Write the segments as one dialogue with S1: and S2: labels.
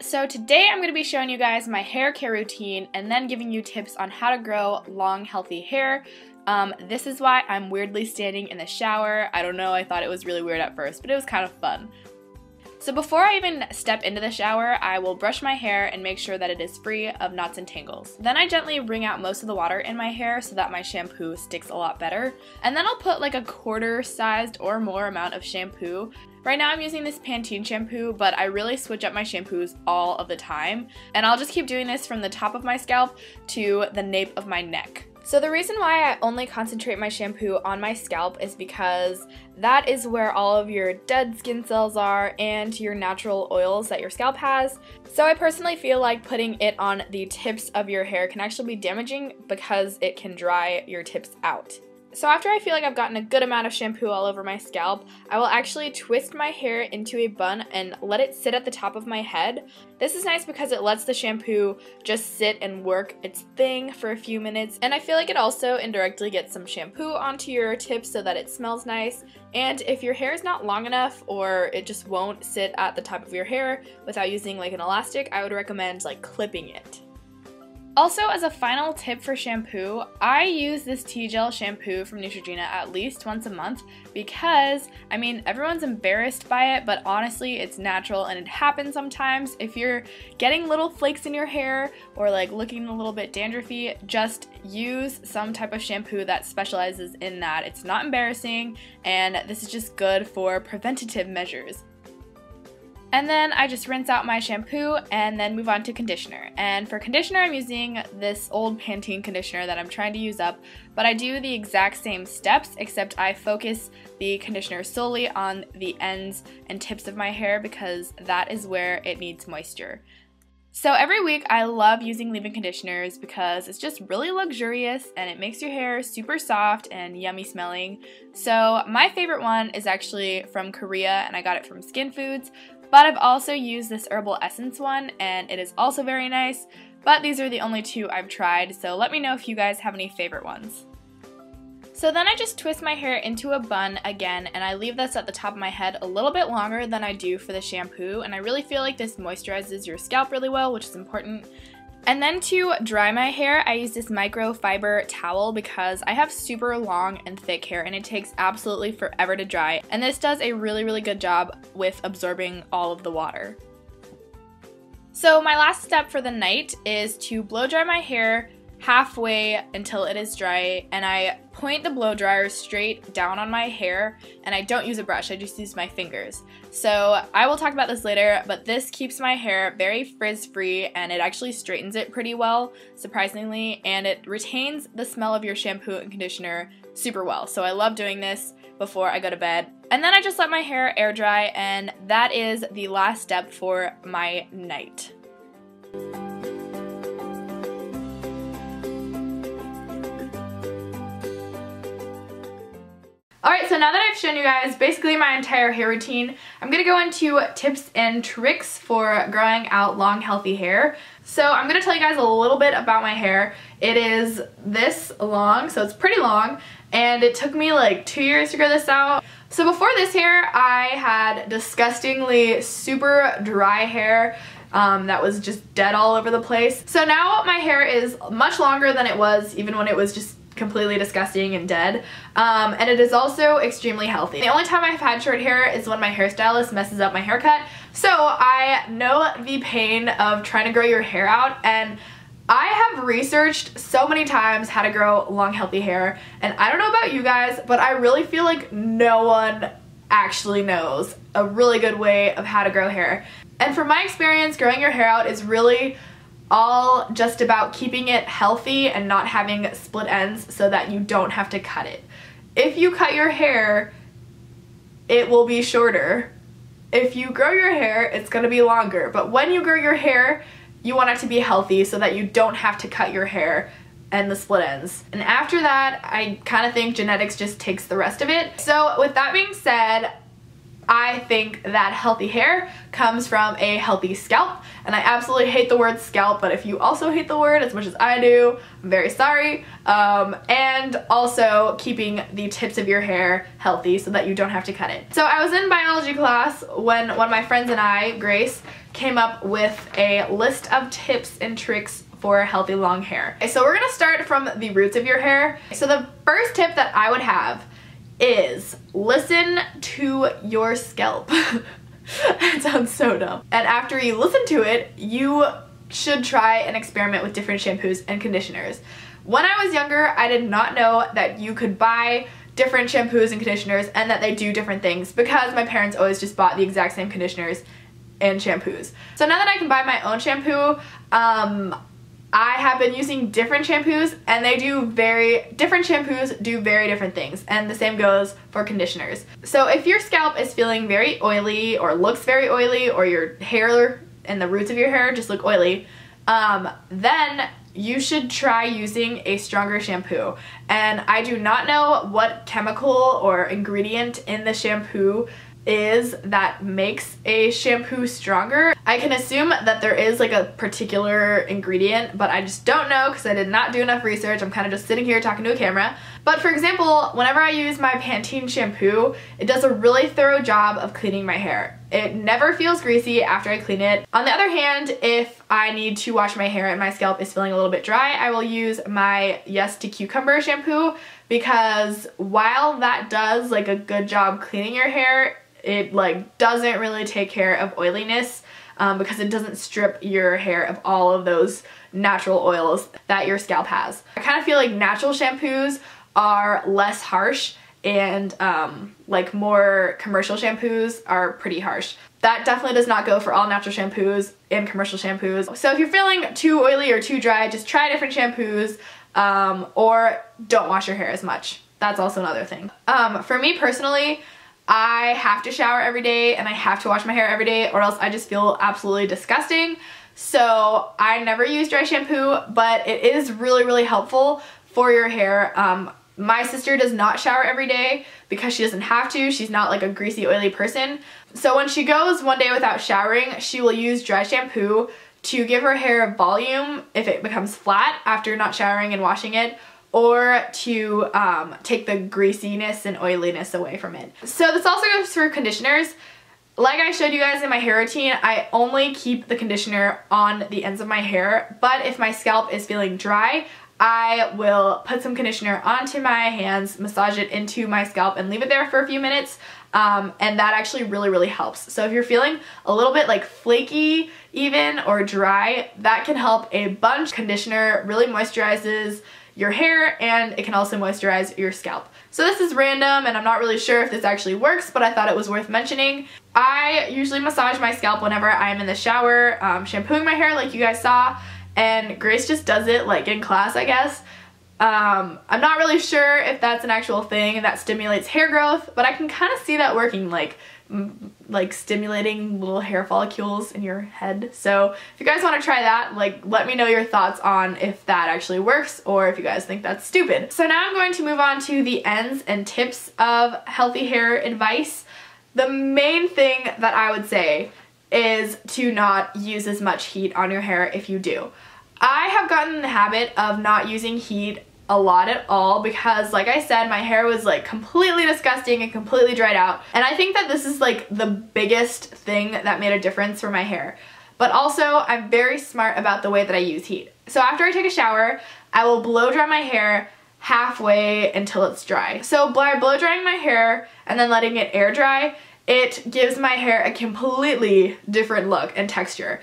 S1: So today I'm going to be showing you guys my hair care routine and then giving you tips on how to grow long, healthy hair. This is why I'm weirdly standing in the shower. I don't know, I thought it was really weird at first, but it was kind of fun. So before I even step into the shower, I will brush my hair and make sure that it is free of knots and tangles. Then I gently wring out most of the water in my hair so that my shampoo sticks a lot better. And then I'll put like a quarter-sized or more amount of shampoo. Right now I'm using this Pantene shampoo, but I really switch up my shampoos all of the time. And I'll just keep doing this from the top of my scalp to the nape of my neck. So the reason why I only concentrate my shampoo on my scalp is because that is where all of your dead skin cells are and your natural oils that your scalp has. So I personally feel like putting it on the tips of your hair can actually be damaging because it can dry your tips out. So after I feel like I've gotten a good amount of shampoo all over my scalp, I will actually twist my hair into a bun and let it sit at the top of my head. This is nice because it lets the shampoo just sit and work its thing for a few minutes, and I feel like it also indirectly gets some shampoo onto your tips so that it smells nice. And if your hair is not long enough or it just won't sit at the top of your hair without using like an elastic, I would recommend like clipping it. Also, as a final tip for shampoo, I use this tea gel shampoo from Neutrogena at least once a month because, I mean, everyone's embarrassed by it, but honestly, it's natural and it happens sometimes. If you're getting little flakes in your hair or like looking a little bit dandruffy, just use some type of shampoo that specializes in that. It's not embarrassing, and this is just good for preventative measures. And then I just rinse out my shampoo and then move on to conditioner. And for conditioner, I'm using this old Pantene conditioner that I'm trying to use up, but I do the exact same steps, except I focus the conditioner solely on the ends and tips of my hair because that is where it needs moisture. So every week I love using leave-in conditioners because it's just really luxurious and it makes your hair super soft and yummy smelling. So my favorite one is actually from Korea and I got it from Skin Foods. But I've also used this herbal essence one, and it is also very nice, but these are the only two I've tried, so let me know if you guys have any favorite ones. So then I just twist my hair into a bun again, and I leave this at the top of my head a little bit longer than I do for the shampoo, and I really feel like this moisturizes your scalp really well, which is important. And then to dry my hair, I use this microfiber towel because I have super long and thick hair and it takes absolutely forever to dry. And this does a really good job with absorbing all of the water. So my last step for the night is to blow dry my hair halfway until it is dry, and I point the blow dryer straight down on my hair, and I don't use a brush, I just use my fingers. So I will talk about this later, but this keeps my hair very frizz-free and it actually straightens it pretty well, surprisingly, and it retains the smell of your shampoo and conditioner super well. So I love doing this before I go to bed. And then I just let my hair air dry, and that is the last step for my night. Alright, so now that I've shown you guys basically my entire hair routine, I'm going to go into tips and tricks for growing out long, healthy hair. So I'm going to tell you guys a little bit about my hair. It is this long, so it's pretty long, and it took me like 2 years to grow this out. So before this hair, I had disgustingly super dry hair that was just dead all over the place. So now my hair is much longer than it was even when it was just completely disgusting and dead, and it is also extremely healthy. The only time I've had short hair is when my hairstylist messes up my haircut, so I know the pain of trying to grow your hair out, and I have researched so many times how to grow long, healthy hair, and I don't know about you guys, but I really feel like no one actually knows a really good way of how to grow hair. And from my experience, growing your hair out is really all just about keeping it healthy and not having split ends so that you don't have to cut it. If you cut your hair, it will be shorter. If you grow your hair, it's going to be longer. But when you grow your hair, you want it to be healthy so that you don't have to cut your hair and the split ends. And after that, I kind of think genetics just takes the rest of it. So with that being said, I think that healthy hair comes from a healthy scalp, and I absolutely hate the word scalp, but if you also hate the word as much as I do, I'm very sorry. And also keeping the tips of your hair healthy so that you don't have to cut it. So I was in biology class when one of my friends and I, Grace, came up with a list of tips and tricks for healthy long hair. So we're gonna start from the roots of your hair. So the first tip that I would have is listen to your scalp. That sounds so dumb. And after you listen to it, you should try and experiment with different shampoos and conditioners. When I was younger, I did not know that you could buy different shampoos and conditioners and that they do different things, because my parents always just bought the exact same conditioners and shampoos. So now that I can buy my own shampoo, I have been using different shampoos, and different shampoos do very different things, and the same goes for conditioners. So if your scalp is feeling very oily or looks very oily, or your hair and the roots of your hair just look oily, then you should try using a stronger shampoo. And I do not know what chemical or ingredient in the shampoo is that makes a shampoo stronger. I can assume that there is like a particular ingredient, but I just don't know because I did not do enough research. I'm kind of just sitting here talking to a camera. But for example, whenever I use my Pantene shampoo, it does a really thorough job of cleaning my hair. It never feels greasy after I clean it. On the other hand, if I need to wash my hair and my scalp is feeling a little bit dry, I will use my Yes to Cucumber shampoo, because while that does like a good job cleaning your hair, it like doesn't really take care of oiliness, because it doesn't strip your hair of all of those natural oils that your scalp has. I kind of feel like natural shampoos are less harsh, and like more commercial shampoos are pretty harsh. That definitely does not go for all natural shampoos and commercial shampoos. So if you're feeling too oily or too dry, just try different shampoos, or don't wash your hair as much. That's also another thing. For me personally, I have to shower every day and I have to wash my hair every day, or else I just feel absolutely disgusting. So I never use dry shampoo, but it is really, really helpful for your hair. My sister does not shower every day because she doesn't have to. She's not like a greasy, oily person. So when she goes one day without showering, she will use dry shampoo to give her hair volume if it becomes flat after not showering and washing it, or to take the greasiness and oiliness away from it. So this also goes for conditioners. Like I showed you guys in my hair routine, I only keep the conditioner on the ends of my hair, but if my scalp is feeling dry, I will put some conditioner onto my hands, massage it into my scalp, and leave it there for a few minutes, and that actually really, really helps. So if you're feeling a little bit like flaky even, or dry, that can help a bunch. Conditioner really moisturizes your hair, and it can also moisturize your scalp. So this is random, and I'm not really sure if this actually works, but I thought it was worth mentioning. I usually massage my scalp whenever I'm in the shower, shampooing my hair like you guys saw, and Grace just does it like in class, I guess. I'm not really sure if that's an actual thing that stimulates hair growth, but I can kind of see that working, like stimulating little hair follicles in your head. So if you guys want to try that, like, let me know your thoughts on if that actually works, or if you guys think that's stupid. So now I'm going to move on to the ends and tips of healthy hair advice. The main thing that I would say is to not use as much heat on your hair if you do. I have gotten in the habit of not using heat a lot at all because, like I said, my hair was like completely disgusting and completely dried out, and I think that this is like the biggest thing that made a difference for my hair. But also, I'm very smart about the way that I use heat. So after I take a shower, I will blow dry my hair halfway until it's dry. So by blow drying my hair and then letting it air dry, it gives my hair a completely different look and texture.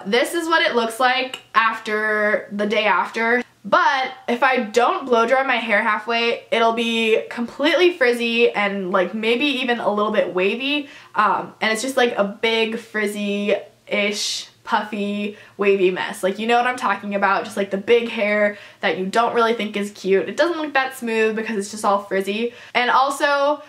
S1: This is what it looks like after the day after. But if I don't blow dry my hair halfway, it'll be completely frizzy and like maybe even a little bit wavy. And it's just like a big frizzy-ish, puffy, wavy mess. Like, you know what I'm talking about, just like the big hair that you don't really think is cute. It doesn't look that smooth because it's just all frizzy. And also,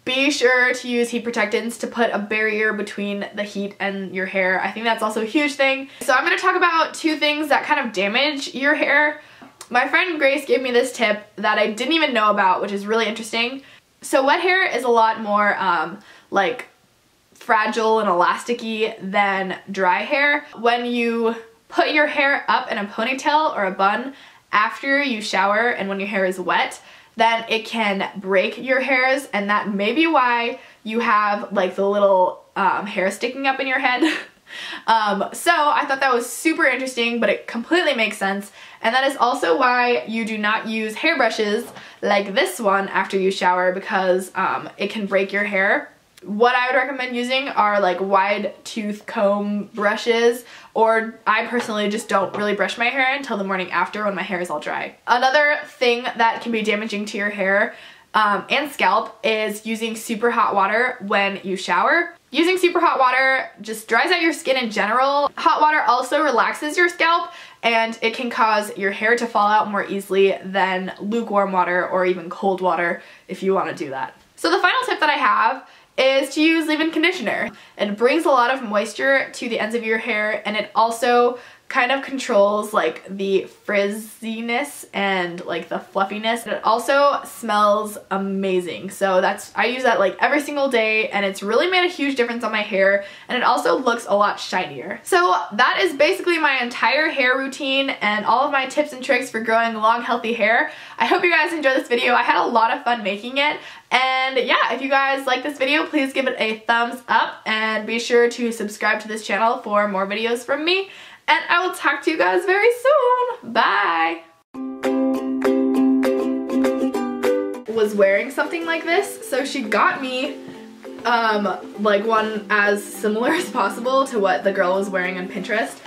S1: be sure to use heat protectants to put a barrier between the heat and your hair. I think that's also a huge thing. So I'm going to talk about two things that kind of damage your hair. My friend Grace gave me this tip that I didn't even know about, which is really interesting. So wet hair is a lot more like fragile and elasticy than dry hair. When you put your hair up in a ponytail or a bun after you shower and when your hair is wet, then it can break your hairs, and that may be why you have like the little hair sticking up in your head. So I thought that was super interesting, but it completely makes sense, and that is also why you do not use hairbrushes like this one after you shower, because it can break your hair. What I would recommend using are like wide tooth comb brushes, or I personally just don't really brush my hair until the morning after when my hair is all dry. Another thing that can be damaging to your hair and scalp is using super hot water when you shower. Using super hot water just dries out your skin in general. Hot water also relaxes your scalp, and it can cause your hair to fall out more easily than lukewarm water or even cold water if you want to do that. So the final tip that I have is to use leave-in conditioner. It brings a lot of moisture to the ends of your hair, and it also kind of controls like the frizziness and like the fluffiness. It also smells amazing, so I use that like every single day, and it's really made a huge difference on my hair, and it also looks a lot shinier. So that is basically my entire hair routine and all of my tips and tricks for growing long healthy hair. I hope you guys enjoyed this video. I had a lot of fun making it, and yeah, if you guys like this video, please give it a thumbs up and be sure to subscribe to this channel for more videos from me. And I will talk to you guys very soon. Bye! Was wearing something like this, so she got me like one as similar as possible to what the girl was wearing on Pinterest.